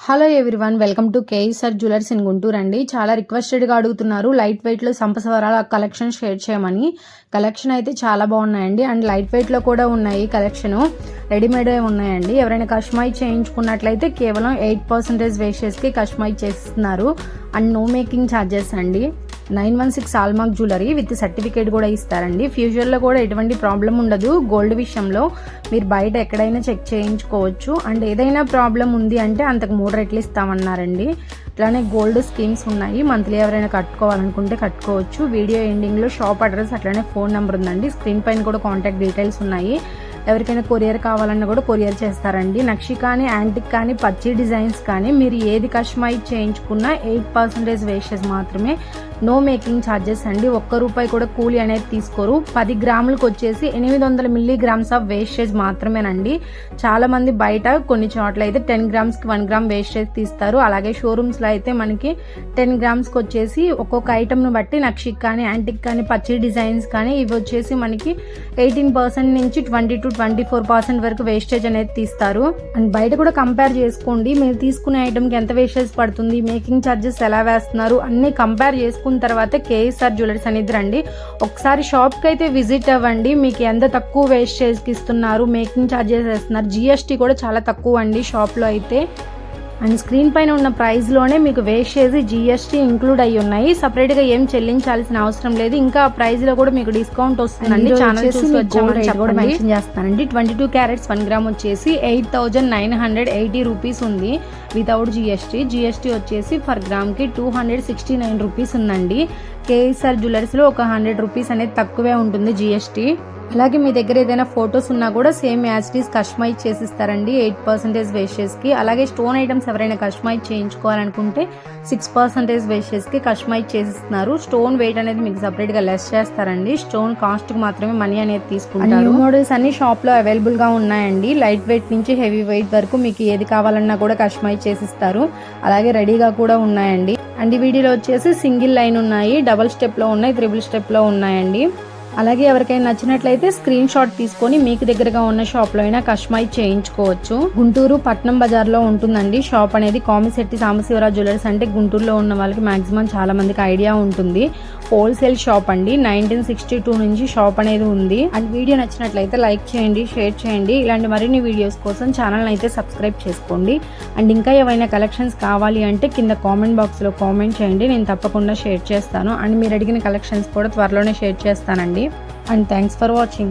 Hello everyone, welcome to KSR jewellers in Guntur అండి. చాలా రిక్వెస్టెడ్గా అడుగుతున్నారు లైట్ వెయిట్లో సంపసవరాల కలెక్షన్ షేర్ చేయమని. కలెక్షన్ అయితే చాలా బాగున్నాయండి. అండ్ లైట్ వెయిట్లో కూడా ఉన్నాయి, కలెక్షను రెడీమేడ్ ఉన్నాయండి. ఎవరైనా కస్టమైజ్ చేయించుకున్నట్లయితే కేవలం 8% వేస్టేజ్కి కస్టమైజ్ చేస్తున్నారు. అండ్ నో మేకింగ్ ఛార్జెస్ అండి. 916 హాల్మార్క్ జ్యువెలరీ విత్ సర్టిఫికేట్ కూడా ఇస్తారండి. ఫ్యూచర్లో కూడా ఎటువంటి ప్రాబ్లం ఉండదు. గోల్డ్ విషయంలో మీరు బయట ఎక్కడైనా చెక్ చేయించుకోవచ్చు. అండ్ ఏదైనా ప్రాబ్లం ఉంది అంటే అంతకు 3 రెట్లు ఇస్తామన్నారండి. అట్లానే గోల్డ్ స్కీమ్స్ ఉన్నాయి. మంత్లీ ఎవరైనా కట్టుకోవాలనుకుంటే కట్టుకోవచ్చు. వీడియో ఎండింగ్లో షాప్ అడ్రస్ అట్లానే ఫోన్ నెంబర్ ఉందండి. స్క్రీన్ పైన కూడా కాంటాక్ట్ డీటెయిల్స్ ఉన్నాయి. ఎవరికైనా కొరియర్ కావాలన్నా కూడా కొరియర్ చేస్తారండి. నక్షి కానీ, యాంటిక్ కానీ, పచ్చి డిజైన్స్ కానీ మీరు ఏది కస్టమైజ్ చేయించుకున్నా 8% వేస్టేజ్ మాత్రమే. నో మేకింగ్ ఛార్జెస్ అండి. ₹1 కూడా కూలీ అనేది తీసుకోరు. 10 గ్రాములకు వచ్చేసి 800 మిల్లీగ్రామ్స్ ఆఫ్ వేస్టేజ్ మాత్రమేనండి. చాలా మంది బయట కొన్ని చోట్ల అయితే 10 గ్రామ్స్కి 1 గ్రామ్ వేస్టేజ్ తీస్తారు. అలాగే షోరూమ్స్లో అయితే మనకి 10 గ్రామ్స్కి వచ్చేసి ఒక్కొక్క ఐటమ్ను బట్టి నక్షిక్ కానీ, యాంటిక్ కానీ, పచ్చి డిజైన్స్ కానీ ఇవి వచ్చేసి మనకి 18% నుంచి 20 to 24% వరకు వేస్టేజ్ అనేది తీస్తారు. అండ్ బయట కూడా కంపేర్ చేసుకోండి. మీరు తీసుకునే ఐటమ్కి ఎంత వేస్టేజ్ పడుతుంది, మేకింగ్ ఛార్జెస్ ఎలా వేస్తున్నారు అన్నీ కంపేర్ చేసుకున్న తర్వాత కేఎస్ఆర్ జ్యువెలర్స్ అనేది రండి. ఒకసారి షాప్కి అయితే విజిట్ అవ్వండి. మీకు ఎంత తక్కువ వేస్టేజ్కి ఇస్తున్నారు, మేకింగ్ ఛార్జెస్ వేస్తున్నారు. జిఎస్టీ కూడా చాలా తక్కువ అండి షాప్లో అయితే. అండ్ స్క్రీన్ పైన ఉన్న ప్రైస్లోనే మీకు వేస్టేజ్, జిఎస్టీ ఇంక్లూడ్ అయ్యి ఉన్నాయి. సపరేట్గా ఏం చెల్లించాల్సిన అవసరం లేదు. ఇంకా ప్రైస్లో కూడా మీకు డిస్కౌంట్ వస్తుందండి. ఛానల్ చూసి వచ్చామని కూడా మెన్షన్ చేస్తానండి. 22 క్యారెట్స్ 1 గ్రామ్ వచ్చేసి 8,980 రూపీస్ ఉంది వితౌట్ జిఎస్టీ. జిఎస్టీ వచ్చేసి పర్ గ్రామ్కి 269 రూపీస్ ఉందండి. కేఎస్ఆర్ జ్యువెలర్స్లో ఒక 100 రూపీస్ అనేది తక్కువే ఉంటుంది జిఎస్టీ. అలాగే మీ దగ్గర ఏదైనా ఫొటోస్ ఉన్నా కూడా same as it is customize చేసిస్తారండి 8% వేస్టేజ్కి. అలాగే స్టోన్ ఐటమ్స్ ఎవరైనా కస్టమైజ్ చేయించుకోవాలనుకుంటే 6% వేస్టేజ్కి కస్టమైజ్ చేసిస్తున్నారు. స్టోన్ వెయిట్ అనేది మీకు సపరేట్గా లెస్ చేస్తారండి. స్టోన్ కాస్ట్కి మాత్రమే మనీ అనేది తీసుకుంటారు. న్యూ మోడల్స్ అన్ని షాప్లో అవైలబుల్గా ఉన్నాయండి. లైట్ వెయిట్ నుంచి హెవీ వెయిట్ వరకు మీకు ఏది కావాలన్నా కూడా కస్టమైజ్ చేసిస్తారు. అలాగే రెడీగా కూడా ఉన్నాయండి. అండ్ ఈ వీడియోలో వచ్చేసి సింగిల్ లైన్ ఉన్నాయి, డబల్ స్టెప్లో ఉన్నాయి, త్రిబుల్ స్టెప్లో ఉన్నాయండి. అలాగే ఎవరికైనా నచ్చినట్లయితే స్క్రీన్ షాట్ తీసుకొని మీకు దగ్గరగా ఉన్న షాప్లో అయినా కస్టమైజ్ చేయించుకోవచ్చు. గుంటూరు పట్నం బజార్లో ఉంటుందండి షాప్ అనేది. కామిశెట్టి సాంబశివరావు జ్యువెలర్స్ అంటే గుంటూరులో ఉన్న వాళ్ళకి మాక్సిమం చాలా మందికి ఐడియా ఉంటుంది. హోల్సేల్ షాప్ అండి. 1962 నుంచి షాప్ అనేది ఉంది. అండ్ వీడియో నచ్చినట్లయితే లైక్ చేయండి, షేర్ చేయండి. ఇలాంటి మరిన్ని వీడియోస్ కోసం ఛానల్ అయితే సబ్స్క్రైబ్ చేసుకోండి. అండ్ ఇంకా ఏవైనా కలెక్షన్స్ కావాలి అంటే కింద కామెంట్ బాక్స్లో కామెంట్ చేయండి, నేను తప్పకుండా షేర్ చేస్తాను. అండ్ మీరు అడిగిన కలెక్షన్స్ కూడా త్వరలోనే షేర్ చేస్తానండి. And thanks for watching.